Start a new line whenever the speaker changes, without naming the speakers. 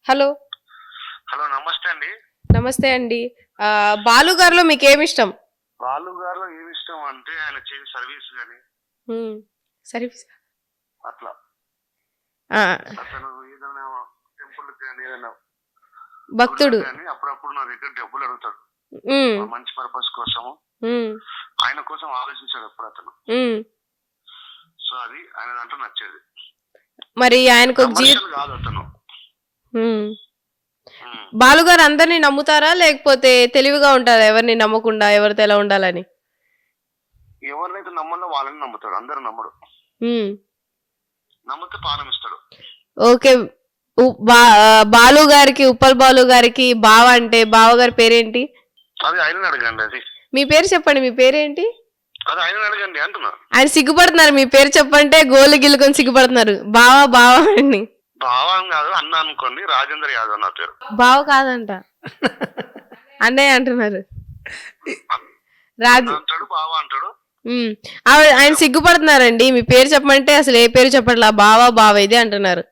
Hello.
Hello నమస్తే అండి.
నమస్తే అండి. బాలు గారిలో మీకేమిష్టం?
బాలు గారిలో ఏమి ఇష్టం అంటే ఆయన చేసే సర్వీస్ గాని
సర్వీస్
అట్లా
ఆ,
అతను ఏదైనా టెంపుల్ కానీ ఏదైనా
భక్తుడు.
కానీ అప్పుడప్పుడు నా దగ్గర డబ్బులు అడుగుతాడు.
ఉమ్,
మంచి పర్పస్ కోసము
ఉమ్,
ఆయన కోసం ఆలోచించాడు ఎప్పుడు అతను.
ఉమ్.
సో అది ఆయన దాంట్లో నచ్చేది.
మరి ఆయనకు ఒక
కమర్షియల్ కాదు అతను.
ఉమ్.
ఉమ్.
బాలు గారు అందరినీ నమ్ముతారా లేకపోతే తెలివిగా ఉంటారా ఎవరిని నమ్మకుండా ఎవరితో ఎలా ఉండాలని?
ఎవరినైతే నమ్మలో వాళ్ళని నమ్ముతాడు, అందరు నమ్మడు.
ఉమ్.
నమ్మితే పానం ఇస్తాడు.
ఓకే. బాలు గారికి, ఉప్పల్ బాలు గారికి బావ అంటే బావ గారి పేరేంటి?
అది ఆయన అడగండి. అది
మీ పేరు చెప్పండి. మీ పేరేంటి?
అది ఆయన అడగండి అంటున్నా.
ఆయన సిగ్గుపడుతున్నారు. మీ పేరు చెప్పంటే గోళ్ళు గిల్లుకొని సిగ్గుపడుతున్నారు. బావా బావా అని.
భావం కాదు అన్న అనుకోండి. రాజేంద్ర యాదవ్ నా పేరు.
బావ కాదంట, అన్నయ్య అంటున్నారు. రాజు
అంటాడు, బావ అంటాడు.
ఆయన సిగ్గుపడుతున్నారండి. మీ పేరు చెప్పమంటే అసలు ఏ పేరు చెప్పట్లా, బావా బావ ఇదే అంటున్నారు.